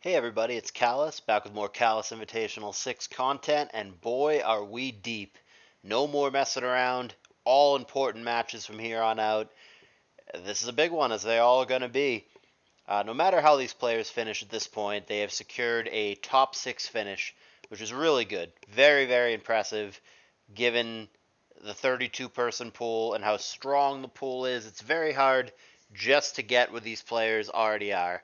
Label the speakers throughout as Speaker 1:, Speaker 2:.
Speaker 1: Hey everybody, it's Callus, back with more Callus Invitational 6 content, and boy are we deep. No more messing around, all important matches from here on out. This is a big one, as they all are going to be. No matter how these players finish at this point, they have secured a top 6 finish, which is really good. Very, very impressive, given the 32-person pool and how strong the pool is. It's very hard just to get where these players already are.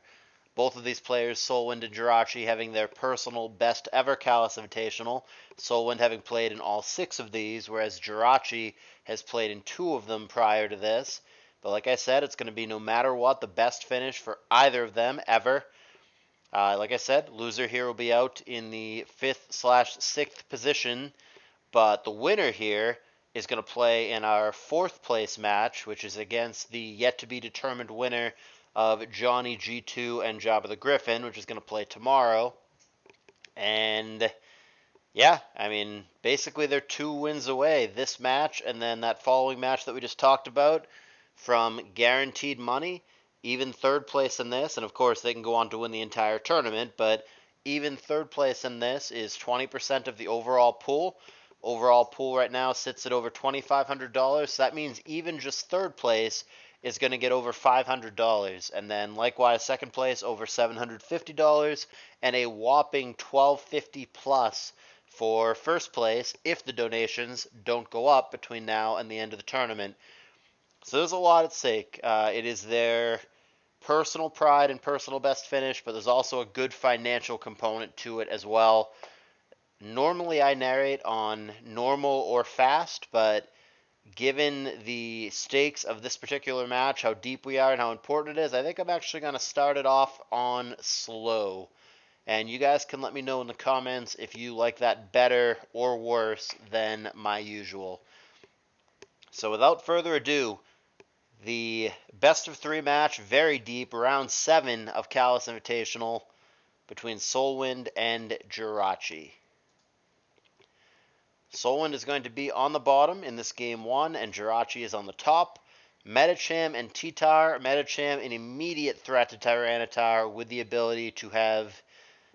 Speaker 1: Both of these players, SoulWind and Jirachee, having their personal best ever Callous Invitational. SoulWind having played in all 6 of these, whereas Jirachee has played in 2 of them prior to this. But like I said, it's going to be no matter what the best finish for either of them ever. Like I said, loser here will be out in the 5th/6th position, but the winner here is going to play in our 4th place match, which is against the yet to be determined winner of Johnny G2 and Jabba the Griffin, which is going to play tomorrow. And yeah, I mean, basically they're 2 wins away, this match and then that following match that we just talked about, from guaranteed money. Even 3rd place in this, and of course they can go on to win the entire tournament, but even 3rd place in this is 20% of the overall pool. Overall pool right now sits at over $2,500, so that means even just 3rd place is going to get over $500, and then likewise 2nd place over $750, and a whopping $1,250 plus for 1st place if the donations don't go up between now and the end of the tournament. So there's a lot at stake. It is their personal pride and personal best finish, but there's also a good financial component to it as well. Normally I narrate on normal or fast, but given the stakes of this particular match, how deep we are and how important it is, I think I'm actually going to start it off on slow. And you guys can let me know in the comments if you like that better or worse than my usual. So without further ado, the best of 3 match, very deep, round 7 of Callous Invitational between SoulWind and Jirachee. SoulWind is going to be on the bottom in this game 1, and Jirachee is on the top. Metacham and Titar. Metacham, an immediate threat to Tyranitar with the ability to have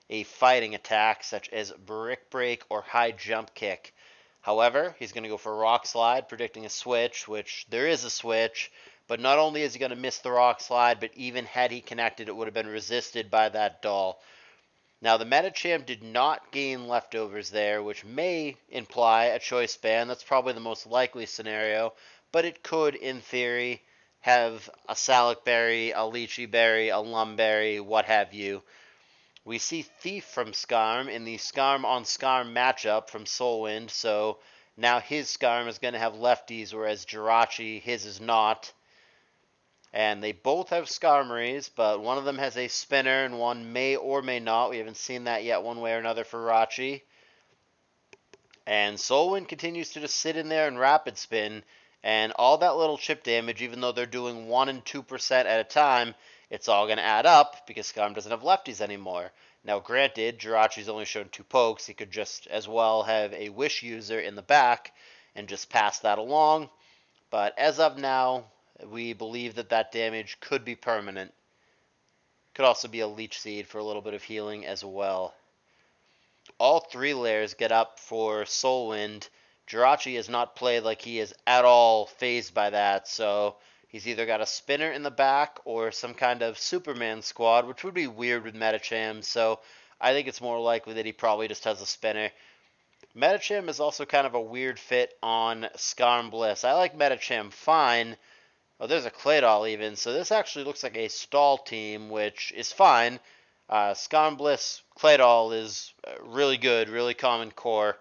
Speaker 1: a fighting attack such as Brick Break or High Jump Kick. However, he's going to go for Rock Slide, predicting a switch, which there is a switch, but not only is he going to miss the Rock Slide, but even had he connected, it would have been resisted by that doll. Now, the Metacham did not gain leftovers there, which may imply a choice ban. That's probably the most likely scenario, but it could, in theory, have a Salic Berry, a Lychee Berry, a Lum Berry, what have you. We see Thief from Skarm in the Skarm on Skarm matchup from SoulWind, so now his Skarm is going to have lefties, whereas Jirachee, his is not. And they both have Skarmories, but one of them has a spinner and one may or may not. We haven't seen that yet one way or another for Jirachee. And SoulWind continues to just sit in there and rapid spin, and all that little chip damage, even though they're doing 1 and 2% at a time, it's all going to add up because Skarm doesn't have lefties anymore. Now, granted, Jirachee's only shown 2 pokes. He could just as well have a Wish user in the back and just pass that along. But as of now, we believe that that damage could be permanent. Could also be a Leech Seed for a little bit of healing as well. All 3 layers get up for SoulWind. Jirachee has not played like he is at all phased by that, so he's either got a spinner in the back or some kind of Superman squad, which would be weird with Metacham, so I think it's more likely that he probably just has a spinner. Metacham is also kind of a weird fit on Skarm Bliss. I like Metacham fine. Oh, there's a Claydol even, so this actually looks like a stall team, which is fine. Skarm Bliss Claydol is really good, really common core.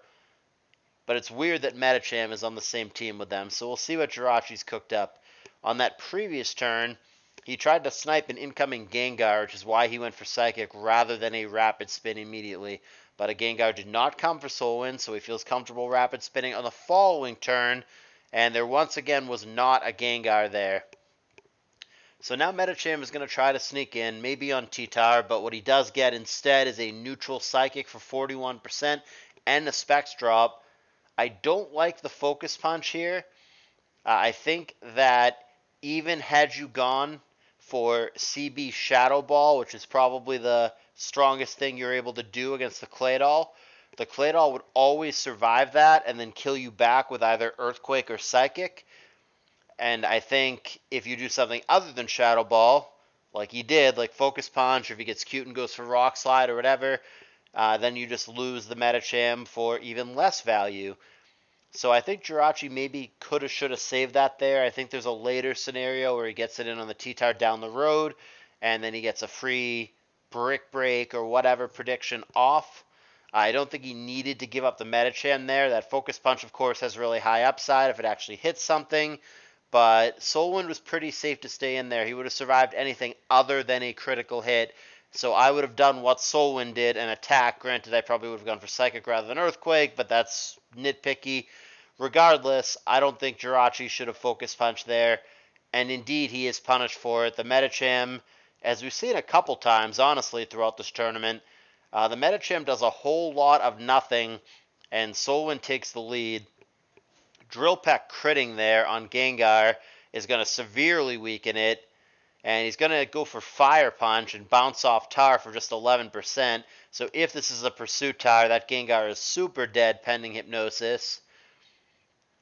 Speaker 1: But it's weird that Metacham is on the same team with them, so we'll see what Jirachee's cooked up. On that previous turn, he tried to snipe an incoming Gengar, which is why he went for Psychic rather than a Rapid Spin immediately. But a Gengar did not come for SoulWind, so he feels comfortable Rapid Spinning on the following turn, and there once again was not a Gengar there. So now Metacham is going to try to sneak in, maybe on Titar, but what he does get instead is a neutral Psychic for 41% and a Specs drop. I don't like the Focus Punch here. I think that even had you gone for CB Shadow Ball, which is probably the strongest thing you're able to do against the Claydol. The Claydol would always survive that and then kill you back with either Earthquake or Psychic. And I think if you do something other than Shadow Ball, like he did, like Focus Punch, or if he gets cute and goes for Rock Slide or whatever, then you just lose the Medicham for even less value. So I think Jirachee maybe coulda, shoulda saved that there. I think there's a later scenario where he gets it in on the T-Tar down the road, and then he gets a free Brick Break or whatever prediction off. I don't think he needed to give up the Medicham there. That Focus Punch, of course, has really high upside if it actually hits something. But SoulWind was pretty safe to stay in there. He would have survived anything other than a critical hit. So I would have done what SoulWind did and attack. Granted, I probably would have gone for Psychic rather than Earthquake, but that's nitpicky. Regardless, I don't think Jirachee should have Focus Punch there. And indeed, he is punished for it. The Medicham, as we've seen a couple times, honestly, throughout this tournament, the Medicham does a whole lot of nothing, and SoulWind takes the lead. Drill Peck critting there on Gengar is going to severely weaken it, and he's going to go for Fire Punch and bounce off Tar for just 11%. So if this is a Pursuit Tar, that Gengar is super dead pending Hypnosis.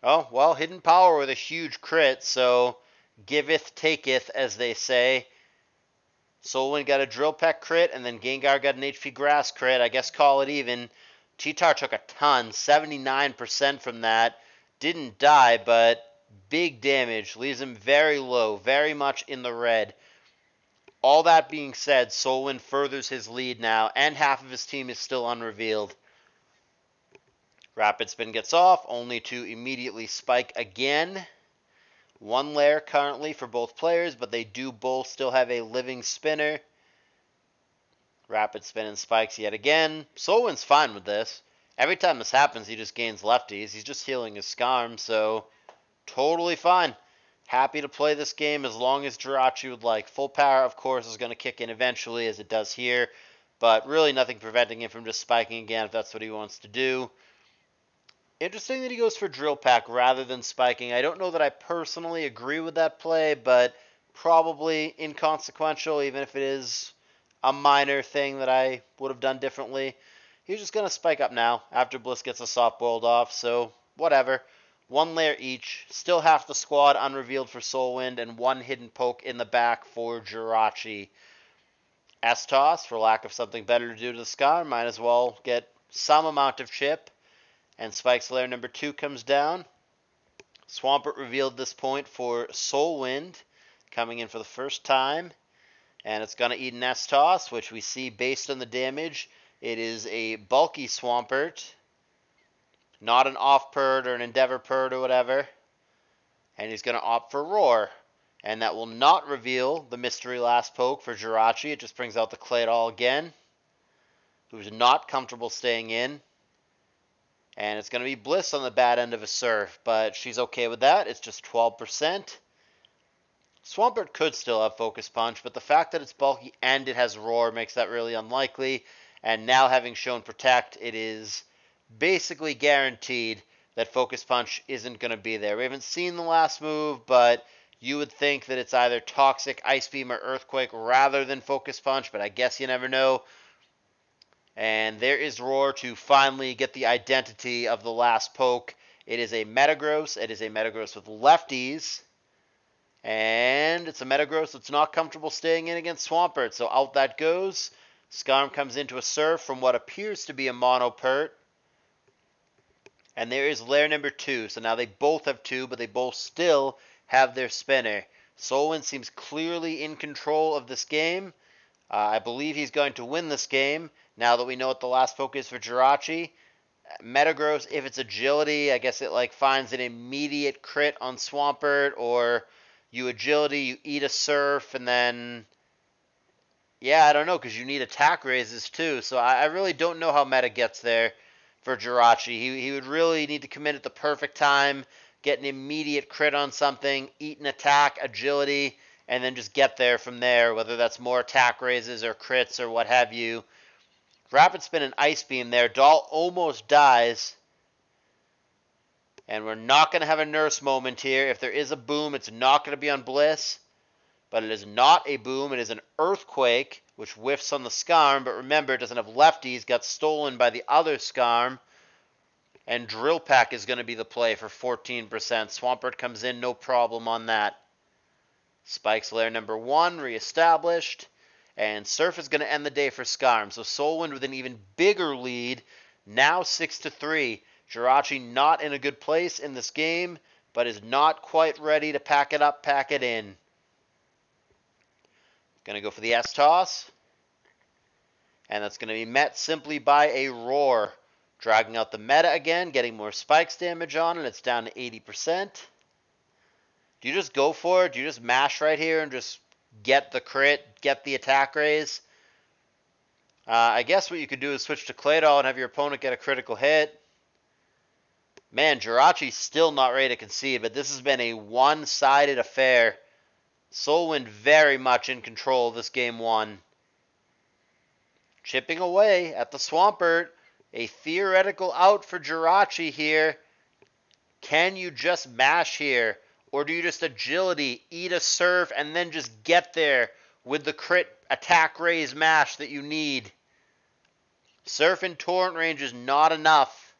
Speaker 1: Oh, well, Hidden Power with a huge crit, so giveth, taketh, as they say. SoulWind got a Drill Peck crit, and then Gengar got an HP Grass crit. I guess call it even. T-Tar took a ton, 79% from that. Didn't die, but big damage. Leaves him very low, very much in the red. All that being said, SoulWind furthers his lead now, and half of his team is still unrevealed. Rapid Spin gets off, only to immediately spike again. One layer currently for both players, but they do both still have a living spinner. Rapid Spin and spikes yet again. SoulWind's fine with this. Every time this happens, he just gains lefties. He's just healing his Scarm, so totally fine. Happy to play this game as long as Jirachee would like. Full power, of course, is going to kick in eventually, as it does here, but really nothing preventing him from just spiking again if that's what he wants to do. Interesting that he goes for Drill Peck rather than spiking. I don't know that I personally agree with that play, but probably inconsequential, even if it is a minor thing that I would have done differently. He's just going to spike up now after Bliss gets a soft boiled off, so whatever. One layer each. Still half the squad unrevealed for SoulWind, and one hidden poke in the back for Jirachee. S-Toss, for lack of something better to do to the Scar, might as well get some amount of chip. And Spike's layer number 2 comes down. Swampert revealed this point for SoulWind, coming in for the first time. And it's going to eat an S-Toss, which we see based on the damage. It is a bulky Swampert, not an off-purd or an Endeavor purd or whatever. And he's going to opt for Roar. And that will not reveal the mystery last poke for Jirachee. It just brings out the Claydol again, who's not comfortable staying in. And it's going to be Bliss on the bad end of a Surf, but she's okay with that. It's just 12%. Swampert could still have Focus Punch, but the fact that it's bulky and it has Roar makes that really unlikely. And now having shown Protect, it is basically guaranteed that Focus Punch isn't going to be there. We haven't seen the last move, but you would think that it's either Toxic, Ice Beam, or Earthquake rather than Focus Punch, but I guess you never know. And there is Roar to finally get the identity of the last poke. It is a Metagross. It is a Metagross with lefties. And it's a Metagross that's not comfortable staying in against Swampert. So out that goes. Scarm comes into a Surf from what appears to be a Monopert. And there is layer number 2. So now they both have 2, but they both still have their spinner. SoulWind seems clearly in control of this game. I believe he's going to win this game, now that we know what the last poke is for Jirachee. Metagross, if it's agility, I guess it finds an immediate crit on Swampert, or you agility, you eat a Surf, and then, yeah, I don't know, because you need attack raises too. So I really don't know how meta gets there for Jirachee. He would really need to come in at the perfect time, get an immediate crit on something, eat an attack, agility, and then just get there from there, whether that's more attack raises or crits or what have you. Rapid Spin and Ice Beam there. Doll almost dies. And we're not going to have a nurse moment here. If there is a boom, it's not going to be on Bliss. but it is not a boom. It is an earthquake, which whiffs on the Scarm, but remember, it doesn't have lefties, got stolen by the other Scarm, and Drill Pack is going to be the play for 14%. Swampert comes in, no problem on that. Spikes layer number 1, reestablished, and Surf is going to end the day for Scarm. So SoulWind with an even bigger lead, now 6-3. Jirachee not in a good place in this game, but is not quite ready to pack it up, pack it in. Going to go for the S-Toss. And that's going to be met simply by a Roar. Dragging out the meta again, getting more spikes damage on, and it's down to 80%. Do you just go for it? Do you just mash right here and just get the crit, get the attack raise? I guess what you could do is switch to Claydol and have your opponent get a critical hit. Man, Jirachee's still not ready to concede, but this has been a one-sided affair. SoulWind very much in control of this game 1. Chipping away at the Swampert. A theoretical out for Jirachee here. Can you just mash here? Or do you just agility, eat a Surf, and then just get there with the crit attack raise mash that you need? Surf and Torrent range is not enough.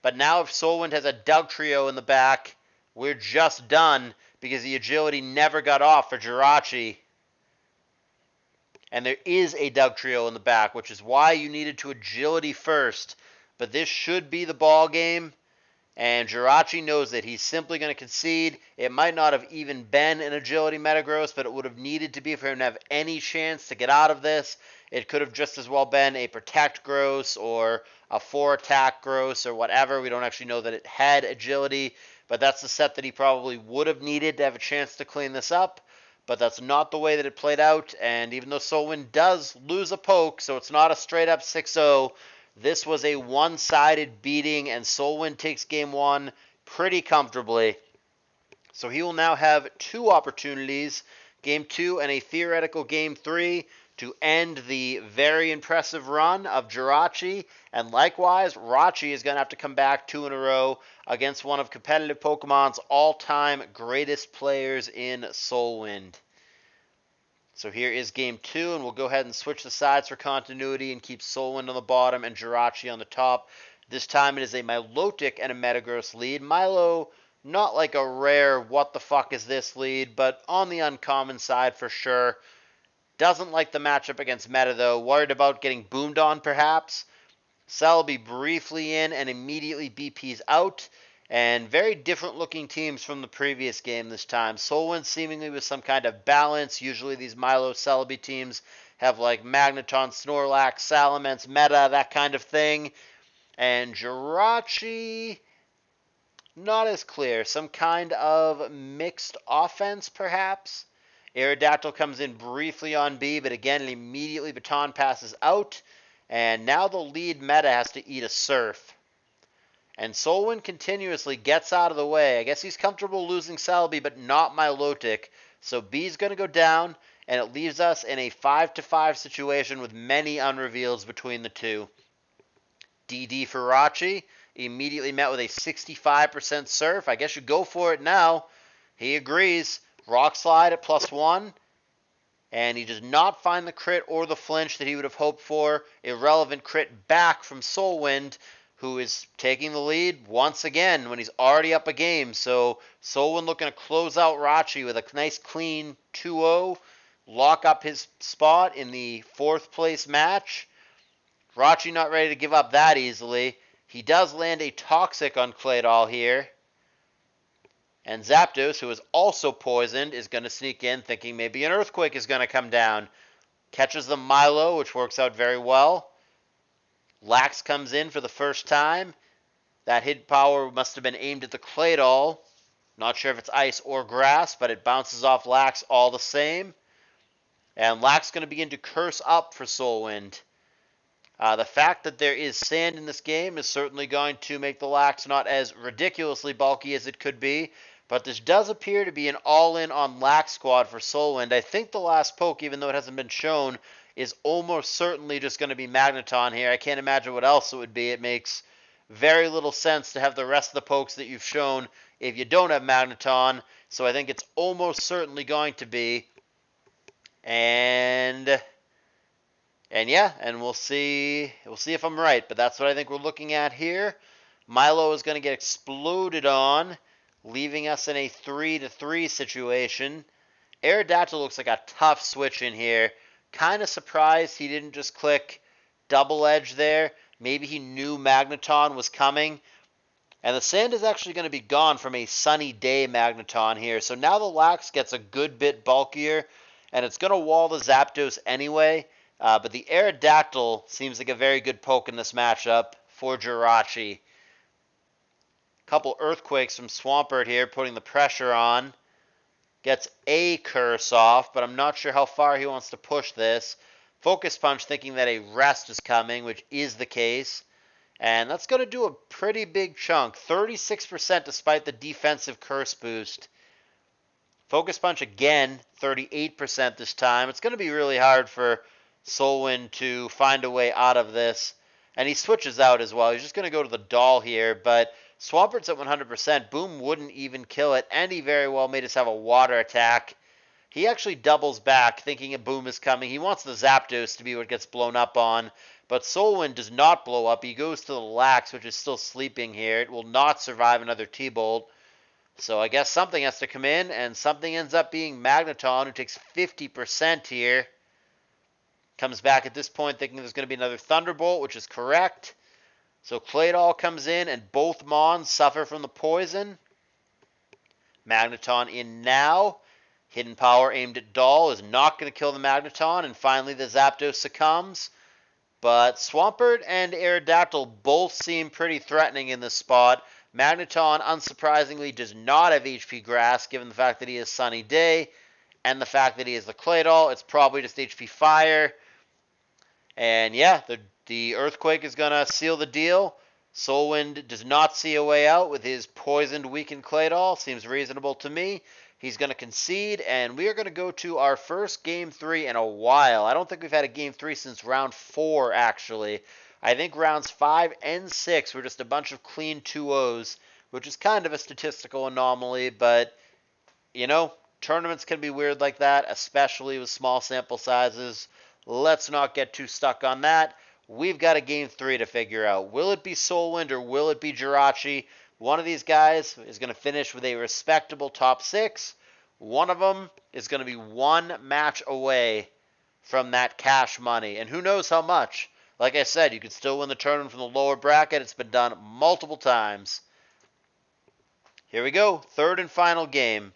Speaker 1: But now if SoulWind has a Dugtrio in the back, we're just done because the agility never got off for Jirachee. And there is a Dugtrio in the back, which is why you needed to agility first. But this should be the ball game. And Jirachee knows that he's simply going to concede. It might not have even been an agility Metagross, but it would have needed to be for him to have any chance to get out of this. It could have just as well been a Protect Gross or a 4 attack Gross or whatever. We don't actually know that it had agility, but that's the set that he probably would have needed to have a chance to clean this up. But that's not the way that it played out, and even though SoulWind does lose a poke, so it's not a straight-up 6-0, this was a one-sided beating, and SoulWind takes game 1 pretty comfortably. So he will now have 2 opportunities, game 2 and a theoretical game 3, to end the very impressive run of Jirachee. And likewise, Rachi is going to have to come back 2 in a row against one of competitive Pokemon's all-time greatest players in SoulWind. So here is game 2, and we'll go ahead and switch the sides for continuity and keep SoulWind on the bottom and Jirachee on the top. This time it is a Milotic and a Metagross lead. Milo, not like a rare what the fuck is this lead, but on the uncommon side for sure. Doesn't like the matchup against Meta, though. Worried about getting boomed on, perhaps. Celebi briefly in and immediately BP's out. And very different looking teams from the previous game this time. SoulWind seemingly with some kind of balance. Usually these Milo Celebi teams have like Magneton, Snorlax, Salamence, Meta, that kind of thing. And Jirachee, not as clear. Some kind of mixed offense, perhaps. Aerodactyl comes in briefly on B, but again, immediately Baton passes out. And now the lead Meta has to eat a Surf. And SoulWind continuously gets out of the way. I guess he's comfortable losing Celebi, but not Milotic. So B's going to go down, and it leaves us in a 5-5 situation with many unreveals between the two. DD for Rachi, immediately met with a 65% Surf. I guess you go for it now. He agrees. Rock Slide at +1. And he does not find the crit or the flinch that he would have hoped for. Irrelevant crit back from SoulWind, who is taking the lead once again when he's already up a game. So SoulWind looking to close out Rachi with a nice clean 2-0. Lock up his spot in the 4th place match. Rachi not ready to give up that easily. He does land a Toxic on Claydol here. And Zapdos, who is also poisoned, is going to sneak in thinking maybe an Earthquake is going to come down. Catches the Milo, which works out very well. Lax comes in for the first time. That hit power must have been aimed at the Claydol. Not sure if it's ice or grass, but it bounces off Lax all the same. And Lax going to begin to curse up for SoulWind. The fact that there is sand in this game is certainly going to make the Lax not as ridiculously bulky as it could be. But this does appear to be an all-in on Lax squad for SoulWind. I think the last poke, even though it hasn't been shown, is almost certainly just going to be Magneton here. I can't imagine what else it would be. It makes very little sense to have the rest of the pokes that you've shown if you don't have Magneton. So I think it's almost certainly going to be And yeah, and we'll see if I'm right, but that's what I think we're looking at here. Milo is going to get exploded on, leaving us in a 3-3 situation. Aerodactyl looks like a tough switch in here. Kind of surprised he didn't just click double edge there. Maybe he knew Magneton was coming. And the sand is actually going to be gone from a sunny day Magneton here. So now the Lax gets a good bit bulkier, and it's going to wall the Zapdos anyway. But the Aerodactyl seems like a very good poke in this matchup for Jirachee. Couple Earthquakes from Swampert here, putting the pressure on. Gets a curse off, but I'm not sure how far he wants to push this. Focus Punch thinking that a rest is coming, which is the case. And that's going to do a pretty big chunk. 36% despite the defensive curse boost. Focus Punch again, 38% this time. It's going to be really hard for SoulWind to find a way out of this. And he switches out as well. He's just going to go to the Doll here. But Swampert's at 100%. Boom wouldn't even kill it. And he very well may just have a water attack. He actually doubles back, thinking a Boom is coming. He wants the Zapdos to be what gets blown up on. But SoulWind does not blow up. He goes to the Lax, which is still sleeping here. It will not survive another T-Bolt. So I guess something has to come in, and something ends up being Magneton, who takes 50% here. Comes back at this point thinking there's going to be another Thunderbolt, which is correct. So Claydol comes in, and both Mons suffer from the poison. Magneton in now. Hidden Power aimed at Doll is not going to kill the Magneton, and finally the Zapdos succumbs. But Swampert and Aerodactyl both seem pretty threatening in this spot. Magneton, unsurprisingly, does not have HP Grass, given the fact that he is Sunny Day, and the fact that he is the Claydol. It's probably just HP Fire. And yeah, the Earthquake is going to seal the deal. SoulWind does not see a way out with his poisoned, weakened Claydol. Seems reasonable to me. He's going to concede, and we are going to go to our first Game 3 in a while. I don't think we've had a Game 3 since Round 4, actually. I think Rounds 5 and 6 were just a bunch of clean 2-0s, which is kind of a statistical anomaly, but, you know, tournaments can be weird like that, especially with small sample sizes. Let's not get too stuck on that. We've got a Game 3 to figure out. Will it be SoulWind or will it be Jirachee? One of these guys is going to finish with a respectable top 6. One of them is going to be one match away from that cash money. And who knows how much. Like I said, you could still win the tournament from the lower bracket. It's been done multiple times. Here we go. Third and final game.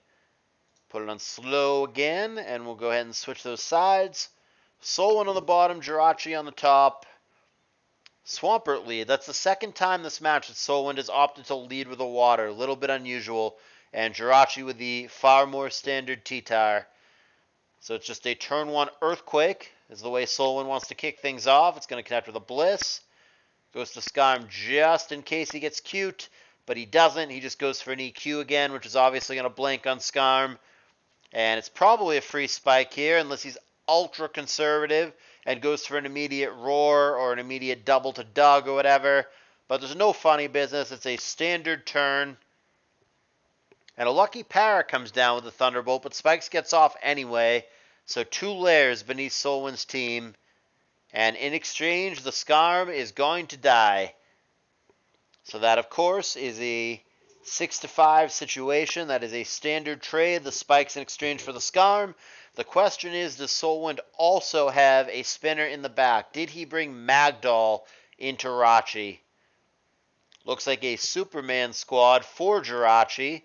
Speaker 1: Put it on slow again, and we'll go ahead and switch those sides. SoulWind on the bottom, Jirachee on the top. Swampert lead. That's the second time this match that SoulWind has opted to lead with a water. A little bit unusual. And Jirachee with the far more standard T-Tar. So it's just a turn 1 Earthquake is the way SoulWind wants to kick things off. It's going to connect with a Bliss. Goes to Skarm just in case he gets cute. But he doesn't. He just goes for an EQ again, which is obviously going to blank on Skarm. And it's probably a free spike here unless he's ultra conservative and goes for an immediate roar or an immediate double to Doug or whatever. But there's no funny business. It's a standard turn. And a lucky Para comes down with the Thunderbolt, but Spikes gets off anyway. So 2 layers beneath SoulWind's team. And in exchange, the Skarm is going to die. So that, of course, is a 6-5 situation. That is a standard trade. The Spikes in exchange for the Skarm. The question is, does SoulWind also have a spinner in the back? Did he bring Magdoll into Jirachee? Looks like a Superman squad for Jirachee.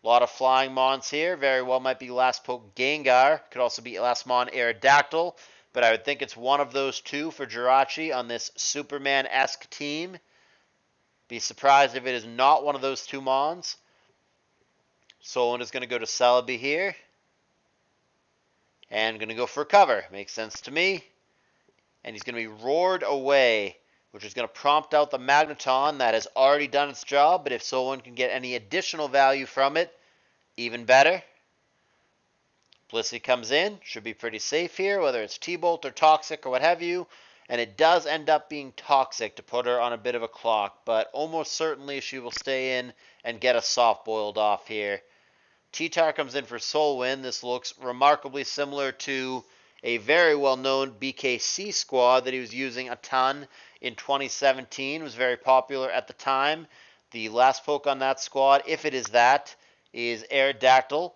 Speaker 1: A lot of flying Mons here. Very well might be Last Poke Gengar. Could also be Last Mon Aerodactyl. But I would think it's one of those two for Jirachee on this Superman-esque team. Be surprised if it is not one of those 2 Mons. SoulWind is going to go to Celebi here. And going to go for cover. Makes sense to me. And he's going to be roared away, which is going to prompt out the Magneton that has already done its job. But if SoulWind can get any additional value from it, even better. Blissey comes in. Should be pretty safe here, whether it's T-Bolt or Toxic or what have you. And it does end up being Toxic to put her on a bit of a clock. But almost certainly she will stay in and get a soft-boiled off here. T-Tar comes in for SoulWind. This looks remarkably similar to a very well-known BKC squad that he was using a ton in 2017. It was very popular at the time. The last poke on that squad, if it is that, is Aerodactyl.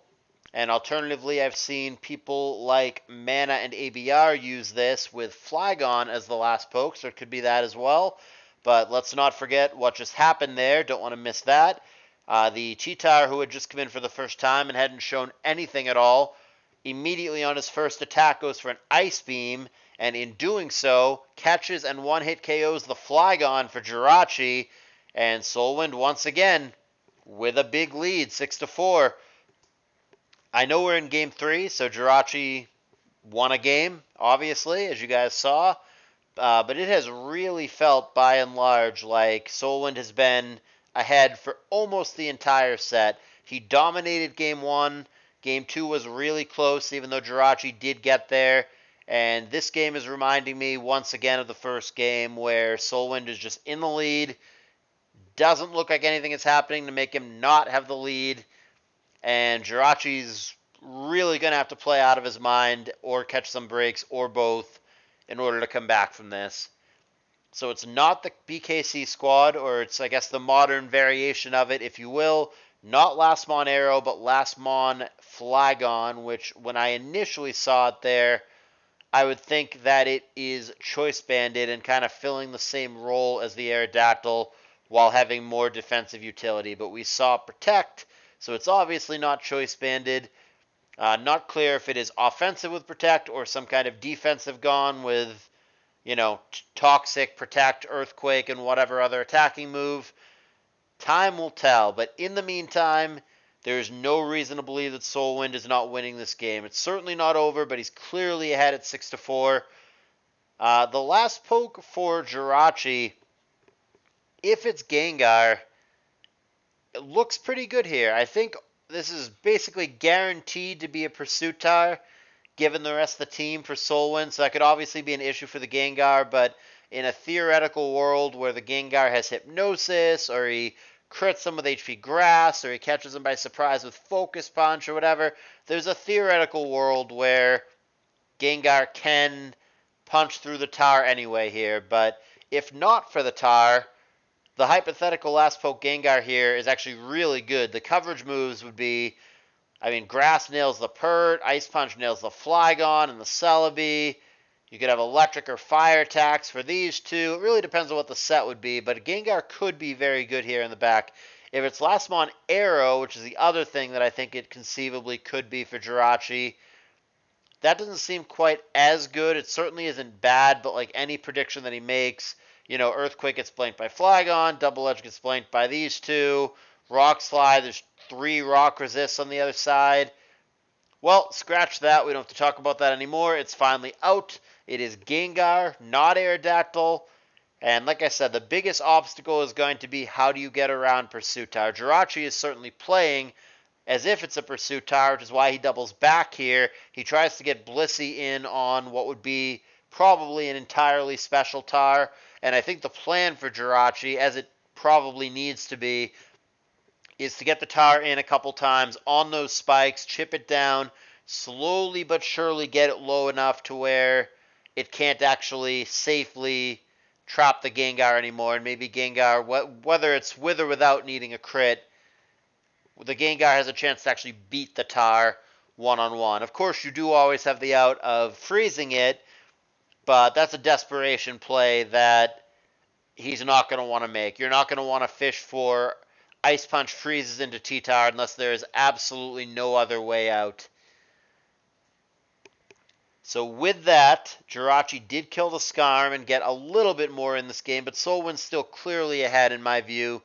Speaker 1: And alternatively, I've seen people like Mana and ABR use this with Flygon as the last poke, so it could be that as well. But let's not forget what just happened there. Don't want to miss that. The T-Tar, who had just come in for the first time and hadn't shown anything at all, immediately on his first attack goes for an Ice Beam, and in doing so, catches and one-hit KOs the Flygon for Jirachee, and SoulWind once again with a big lead, 6-4. I know we're in Game 3, so Jirachee won a game, obviously, as you guys saw. But it has really felt, by and large, like SoulWind has been ahead for almost the entire set. He dominated Game 1. Game 2 was really close, even though Jirachee did get there. And this game is reminding me once again of the first game, where SoulWind is just in the lead. Doesn't look like anything is happening to make him not have the lead. And Jirachee's really going to have to play out of his mind or catch some breaks or both in order to come back from this. So it's not the BKC squad, or it's, I guess, the modern variation of it, if you will. Not Last Mon Arrow, but Last Mon Flygon, which when I initially saw it there, I would think that it is choice banded and kind of filling the same role as the Aerodactyl while having more defensive utility. But we saw Protect, so it's obviously not choice banded. Not clear if it is offensive with Protect or some kind of defensive gone with, Toxic, Protect, Earthquake, and whatever other attacking move. Time will tell, but in the meantime, there's no reason to believe that SoulWind is not winning this game. It's certainly not over, but he's clearly ahead at 6-4. The last poke for Jirachee, if it's Gengar, it looks pretty good here. I think this is basically guaranteed to be a Pursuit Tar, given the rest of the team for SoulWind, so that could obviously be an issue for the Gengar, but in a theoretical world where the Gengar has Hypnosis, or he crits them with HP Grass, or he catches them by surprise with Focus Punch, or whatever, there's a theoretical world where Gengar can punch through the Tar anyway here, but if not for the Tar, the hypothetical last poke Gengar here is actually really good. The coverage moves would be, Grass nails the Pert, Ice Punch nails the Flygon and the Celebi. You could have Electric or Fire attacks for these two. It really depends on what the set would be, but Gengar could be very good here in the back. If it's Last Mon Arrow, which is the other thing that I think it conceivably could be for Jirachee, that doesn't seem quite as good. It certainly isn't bad, but like any prediction that he makes, Earthquake gets blanked by Flygon, Double Edge gets blanked by these two, Rock Slide, there's 3 Rock Resists on the other side. Well, scratch that. We don't have to talk about that anymore. It's finally out. It is Gengar, not Aerodactyl. And like I said, the biggest obstacle is going to be how do you get around Pursuit Tar. Jirachee is certainly playing as if it's a Pursuit Tar, which is why he doubles back here. He tries to get Blissey in on what would be probably an entirely special Tar. And I think the plan for Jirachee, as it probably needs to be, is to get the Tar in a couple times on those spikes, chip it down, slowly but surely get it low enough to where it can't actually safely trap the Gengar anymore. And maybe Gengar, whether it's with or without needing a crit, the Gengar has a chance to actually beat the Tar one-on-one. Of course, you do always have the out of freezing it, but that's a desperation play that he's not going to want to make. You're not going to want to fish for Ice Punch freezes into T-Tar unless there is absolutely no other way out. So with that, Jirachee did kill the Skarm and get a little bit more in this game, but SoulWind's still clearly ahead in my view.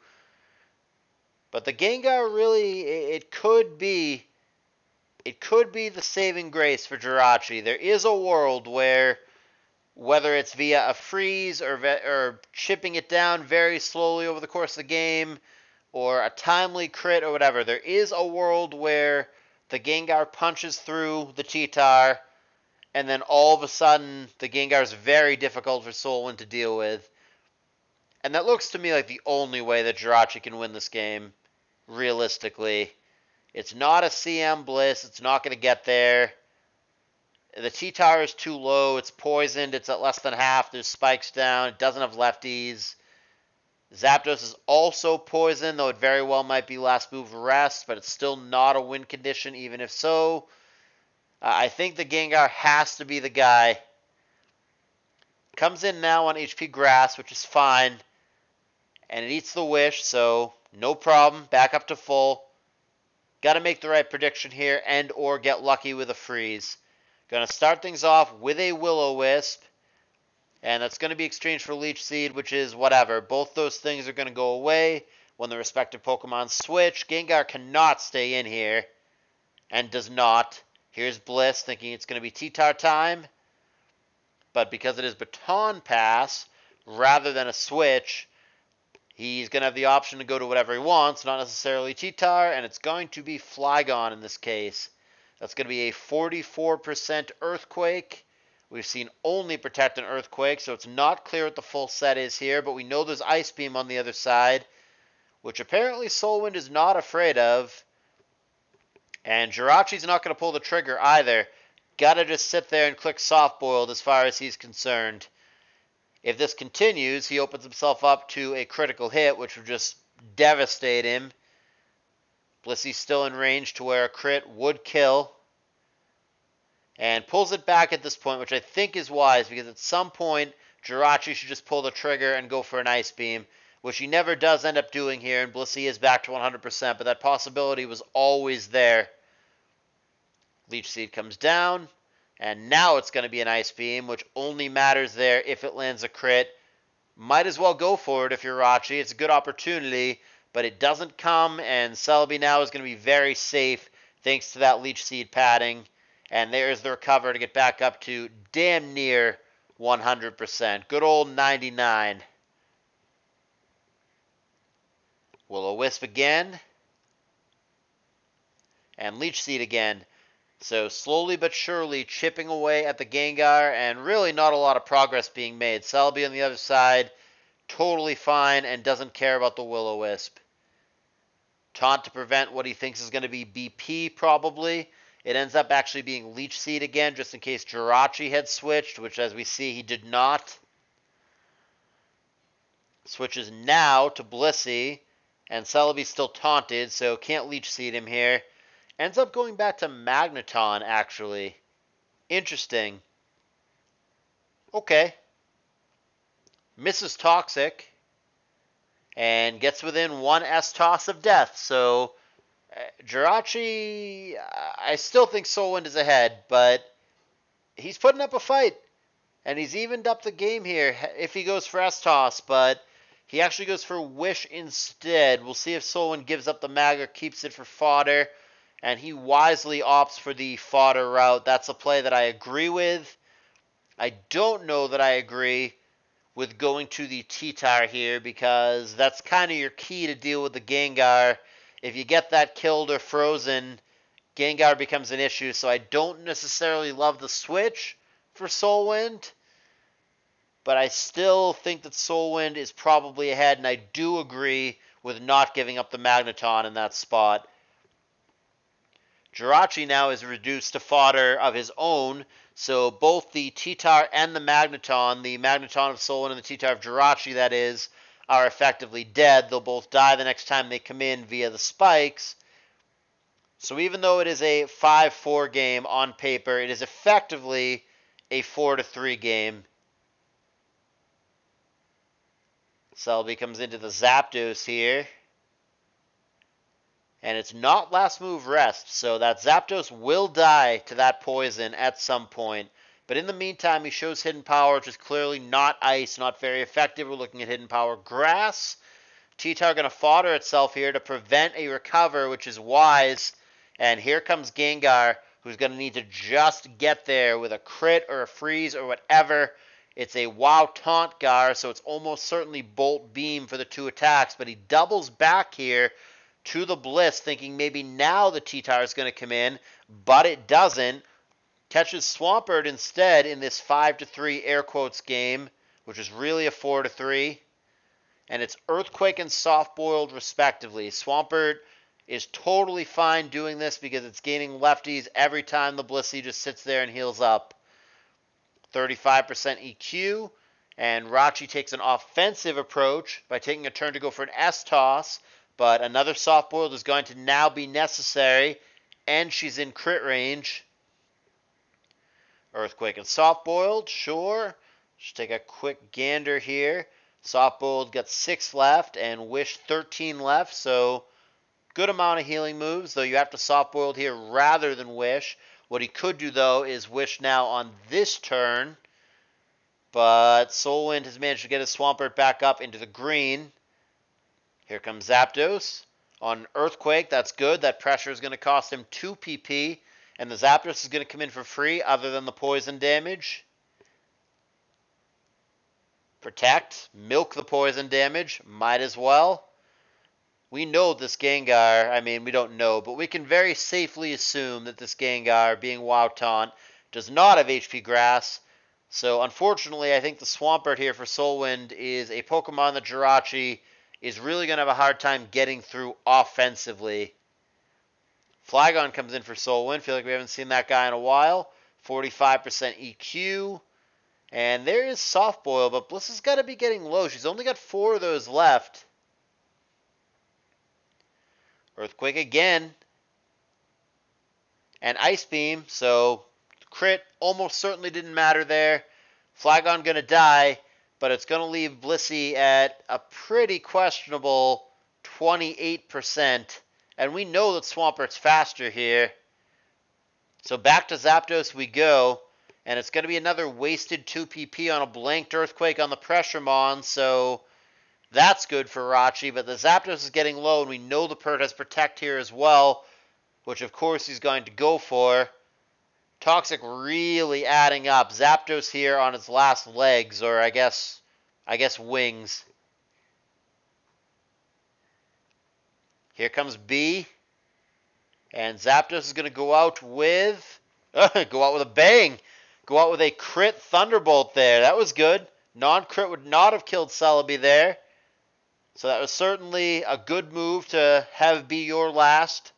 Speaker 1: But the Gengar really, it could be the saving grace for Jirachee. There is a world where, whether it's via a freeze or chipping it down very slowly over the course of the game, or a timely crit or whatever, there is a world where the Gengar punches through the T-Tar, and then all of a sudden the Gengar is very difficult for SoulWind to deal with. And that looks to me like the only way that Jirachee can win this game, realistically. It's not a CM Bliss. It's not going to get there. The T-Tar is too low. It's poisoned. It's at less than half. There's spikes down. It doesn't have lefties. Zapdos is also poisoned, though it very well might be last move rest, but it's still not a win condition, even if so. I think the Gengar has to be the guy. Comes in now on HP Grass, which is fine. And it eats the Wish, so no problem. Back up to full. Got to make the right prediction here and or get lucky with a freeze. Going to start things off with a Will-O-Wisp. And that's going to be exchanged for Leech Seed, which is whatever. Both those things are going to go away when the respective Pokemon switch. Gengar cannot stay in here. And does not. Here's Bliss thinking it's going to be T-Tar time. But because it is Baton Pass rather than a switch, he's going to have the option to go to whatever he wants, not necessarily T-Tar, and it's going to be Flygon in this case. That's going to be a 44% Earthquake. We've seen only Protect and Earthquake, so it's not clear what the full set is here, but we know there's Ice Beam on the other side, which apparently SoulWind is not afraid of. And Jirachee's not going to pull the trigger either. Gotta just sit there and click Soft Boiled as far as he's concerned. If this continues, he opens himself up to a critical hit, which would just devastate him. Blissy's still in range to where a crit would kill. And pulls it back at this point, which I think is wise, because at some point, Jirachee should just pull the trigger and go for an Ice Beam, which he never does end up doing here, and Blissey is back to 100%, but that possibility was always there. Leech Seed comes down, and now it's going to be an Ice Beam, which only matters there if it lands a crit. Might as well go for it if you're Jirachee. It's a good opportunity, but it doesn't come, and Celebi now is going to be very safe thanks to that Leech Seed padding. And there's the recover to get back up to damn near 100%. Good old 99. Will-O-Wisp again. And Leech Seed again. So slowly but surely chipping away at the Gengar, and really not a lot of progress being made. Celebi on the other side, totally fine and doesn't care about the Will-O-Wisp. Taunt to prevent what he thinks is going to be BP probably. It ends up actually being Leech Seed again, just in case Jirachee had switched, which as we see he did not. Switches now to Blissey, and Celebi's still taunted, so can't Leech Seed him here. Ends up going back to Magneton, actually. Interesting. Okay. Misses Toxic. And gets within one S-Toss of death. So, Jirachee, I still think SoulWind is ahead, but he's putting up a fight. And he's evened up the game here if he goes for S-Toss, but he actually goes for Wish instead. We'll see if SoulWind gives up the Mag or keeps it for fodder. And he wisely opts for the fodder route. That's a play that I agree with. I don't know that I agree with going to the T-Tar here, because that's kind of your key to deal with the Gengar. If you get that killed or frozen, Gengar becomes an issue. So I don't necessarily love the switch for SoulWind, but I still think that SoulWind is probably ahead, and I do agree with not giving up the Magneton in that spot. Jirachee now is reduced to fodder of his own, so both the T-Tar and the Magneton of SoulWind and the T-Tar of Jirachee, that is, are effectively dead. They'll both die the next time they come in via the spikes. So even though it is a 5-4 game on paper, it is effectively a 4-3 game. Celebi comes into the Zapdos here. And it's not last move rest, so that Zapdos will die to that poison at some point. But in the meantime, he shows Hidden Power, which is clearly not Ice, not very effective. We're looking at Hidden Power Grass. T-Tar going to fodder itself here to prevent a recover, which is wise. And here comes Gengar, who's going to need to just get there with a crit or a freeze or whatever. It's a Wow Taunt Gar, so it's almost certainly Bolt Beam for the two attacks. But he doubles back here to the Bliss, thinking maybe now the T-Tar is going to come in, but it doesn't. Catches Swampert instead in this 5-3 air quotes game, which is really a 4-3. And it's Earthquake and Soft Boiled respectively. Swampert is totally fine doing this because it's gaining lefties every time the Blissey just sits there and heals up. 35% EQ, and Jirachee takes an offensive approach by taking a turn to go for an S-toss, but another soft-boiled is going to now be necessary, and she's in crit range. Earthquake and soft-boiled, sure. Just take a quick gander here. Soft-boiled got 6 left, and Wish 13 left, so good amount of healing moves, though you have to soft-boiled here rather than Wish. What he could do, though, is Wish now on this turn, but SoulWind has managed to get his Swampert back up into the green. Here comes Zapdos. On Earthquake, that's good. That pressure is going to cost him 2 PP, and the Zapdos is going to come in for free other than the poison damage. Protect, milk the poison damage, might as well. We know this Gengar, I mean, we don't know, but we can very safely assume that this Gengar, being WoW Taunt, does not have HP Grass. So, unfortunately, I think the Swampert here for SoulWind is a Pokemon that Jirachee is really going to have a hard time getting through offensively. Flygon comes in for SoulWind. Feel like we haven't seen that guy in a while. 45% EQ. And there is Soft Boil, but Bliss has got to be getting low. She's only got 4 of those left. Earthquake again. And Ice Beam, so crit almost certainly didn't matter there. Flygon going to die, but it's going to leave Blissey at a pretty questionable 28%. And we know that Swampert's faster here. So back to Zapdos we go. And it's going to be another wasted 2 PP on a blanked Earthquake on the Pressure Mon, so that's good for Jirachee, but the Zapdos is getting low, and we know the Pert has Protect here as well, which of course he's going to go for. Toxic really adding up. Zapdos here on its last legs, or I guess wings. Here comes B, and Zapdos is going to go out with a bang. Go out with a crit Thunderbolt there. That was good. Non-crit would not have killed Celebi there. So that was certainly a good move to have be your last.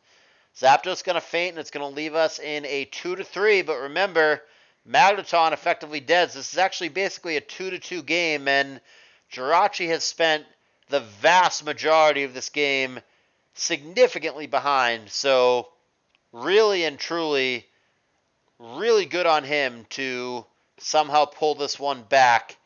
Speaker 1: Zapdos going to faint, and it's going to leave us in a 2-3. But remember, Magneton effectively dead. So this is actually basically a 2-2 game, and Jirachee has spent the vast majority of this game significantly behind. So really and truly, really good on him to somehow pull this one back.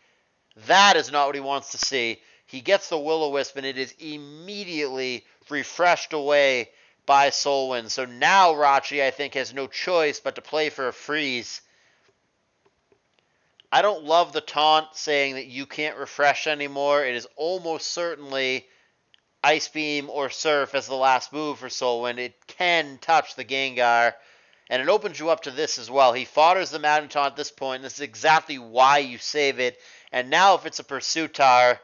Speaker 1: That is not what he wants to see. He gets the Will-O-Wisp, and it is immediately refreshed away by SoulWind. So now Jirachee, I think, has no choice but to play for a freeze. I don't love the taunt saying that you can't refresh anymore. It is almost certainly Ice Beam or Surf as the last move for SoulWind. It can touch the Gengar, and it opens you up to this as well. He fodders the Magneton at this point, and this is exactly why you save it. And now if it's a Pursuitar,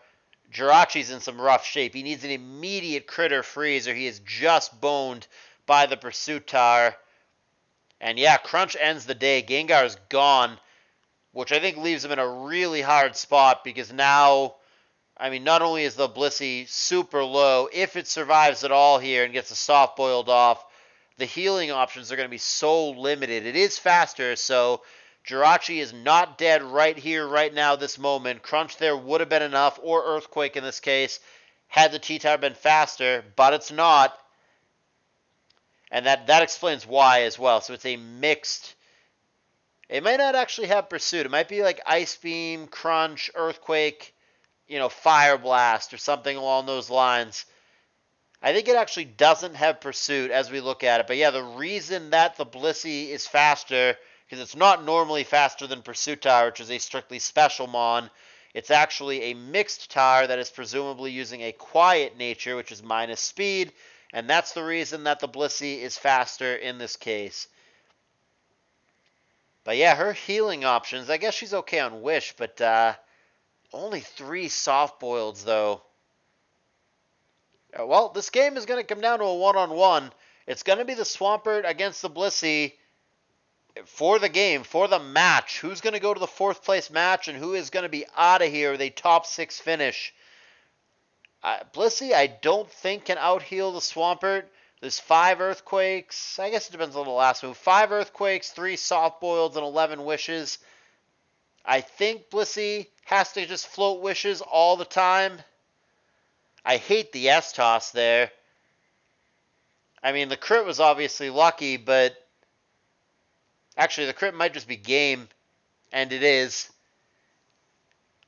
Speaker 1: Jirachee's in some rough shape. He needs an immediate critter freeze, or he is just boned by the Pursuitar. And yeah, Crunch ends the day. Gengar's gone, which I think leaves him in a really hard spot, because now, I mean, not only is the Blissey super low, if it survives at all here and gets a soft boiled off, the healing options are going to be so limited. It is faster, so Jirachee is not dead right here, right now, this moment. Crunch there would have been enough, or Earthquake in this case, had the T-Tower been faster, but it's not. And that explains why as well. So it's a mixed. It might not actually have Pursuit. It might be like Ice Beam, Crunch, Earthquake, Fire Blast, or something along those lines. I think it actually doesn't have Pursuit as we look at it. But yeah, the reason that the Blissey is faster, because it's not normally faster than Pursuitar, which is a strictly special mon. It's actually a mixed tar that is presumably using a quiet nature, which is minus speed. And that's the reason that the Blissey is faster in this case. But yeah, her healing options, I guess she's okay on Wish, but only 3 soft-boileds, though. Well, this game is going to come down to a one-on-one. It's going to be the Swampert against the Blissey for the game, for the match. Who's going to go to the 4th place match, and who is going to be out of here with a top 6 finish? Blissey, I don't think, can out-heal the Swampert, There's 5 Earthquakes. I guess it depends on the last move. 5 Earthquakes, 3 Soft Boileds, and 11 Wishes. I think Blissey has to just float Wishes all the time. I hate the S-Toss there. I mean, the crit was obviously lucky, but actually the crit might just be game, and it is.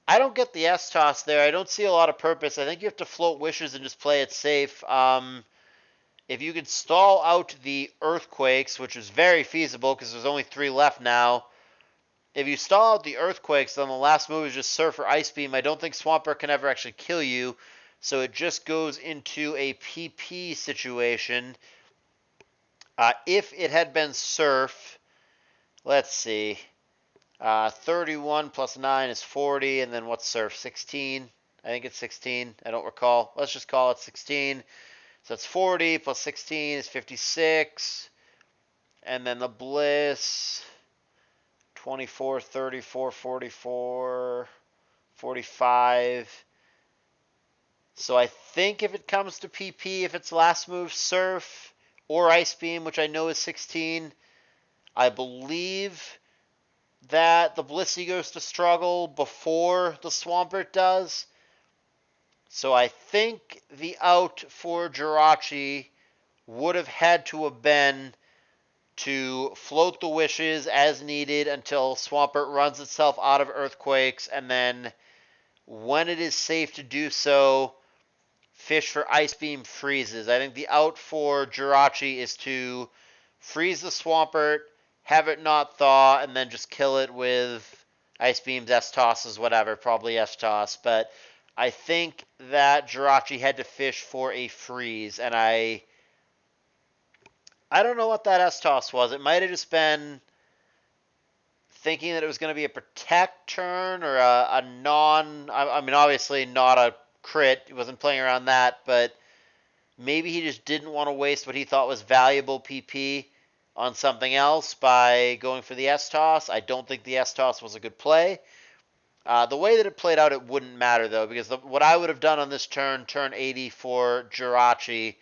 Speaker 1: I don't get the S-Toss there. I don't see a lot of purpose. I think you have to float Wishes and just play it safe. If you could stall out the Earthquakes, which is very feasible because there's only 3 left now. If you stall out the Earthquakes, then the last move is just Surf or Ice Beam. I don't think Swampert can ever actually kill you, so it just goes into a PP situation. If it had been Surf, let's see, 31 plus 9 is 40, and then what's Surf? 16? I think it's 16. I don't recall. Let's just call it 16. So that's 40 plus 16 is 56. And then the Bliss, 24, 34, 44, 45. So I think if it comes to PP, if it's last move Surf or Ice Beam, which I know is 16, I believe that the Blissey goes to struggle before the Swampert does. So I think the out for Jirachee would have had to have been to float the Wishes as needed until Swampert runs itself out of Earthquakes, and then when it is safe to do so, fish for Ice Beam freezes. I think the out for Jirachee is to freeze the Swampert, have it not thaw, and then just kill it with Ice Beams, S-Tosses, whatever, probably S-Toss. But I think that Jirachee had to fish for a freeze, and I don't know what that S-Toss was. It might have just been thinking that it was going to be a protect turn or a non... I mean, obviously not a crit. He wasn't playing around that, but maybe he just didn't want to waste what he thought was valuable PP on something else by going for the S-Toss. I don't think the S-Toss was a good play. The way that it played out, it wouldn't matter, though, because what I would have done on this turn 80 for Jirachee,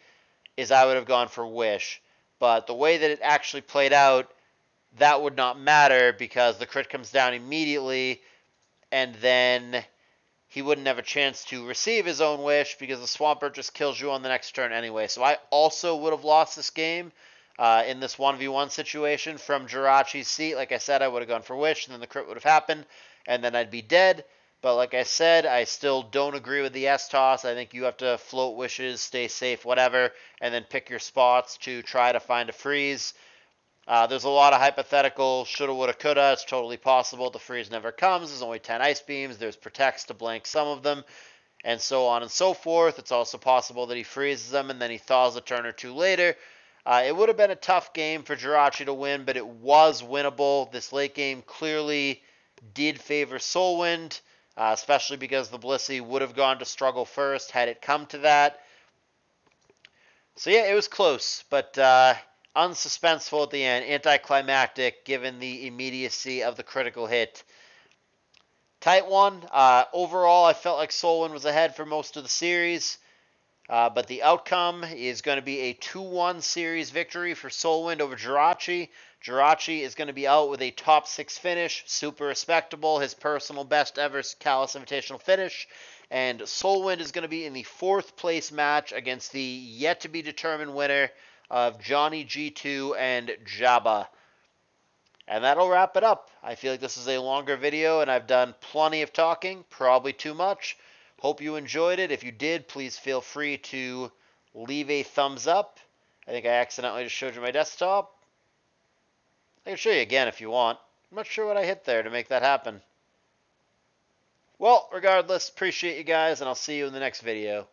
Speaker 1: is I would have gone for Wish. But the way that it actually played out, that would not matter because the crit comes down immediately, and then he wouldn't have a chance to receive his own Wish because the Swampert just kills you on the next turn anyway. So I also would have lost this game in this 1v1 situation from Jirachee's seat. Like I said, I would have gone for Wish, and then the crit would have happened, and then I'd be dead. But like I said, I still don't agree with the S-Toss. I think you have to float Wishes, stay safe, whatever, and then pick your spots to try to find a freeze. There's a lot of hypothetical shoulda, woulda, coulda. It's totally possible the freeze never comes. There's only 10 Ice Beams. There's protects to blank some of them, and so on and so forth. It's also possible that he freezes them and then he thaws a turn or two later. It would have been a tough game for Jirachee to win, but it was winnable. This late game clearly did favor SoulWind, especially because the Blissey would have gone to struggle first had it come to that. So yeah, it was close, but unsuspenseful at the end, anticlimactic given the immediacy of the critical hit. Tight one. Overall, I felt like SoulWind was ahead for most of the series, but the outcome is going to be a 2-1 series victory for SoulWind over Jirachee. Jirachee is going to be out with a top 6 finish, super respectable, his personal best ever CALLOUS Invitational finish. And SoulWind is going to be in the 4th place match against the yet-to-be-determined winner of Johnny G2 and Jabba. And that'll wrap it up. I feel like this is a longer video, and I've done plenty of talking, probably too much. Hope you enjoyed it. If you did, please feel free to leave a thumbs up. I think I accidentally just showed you my desktop. I can show you again if you want. I'm not sure what I hit there to make that happen. Well, regardless, appreciate you guys, and I'll see you in the next video.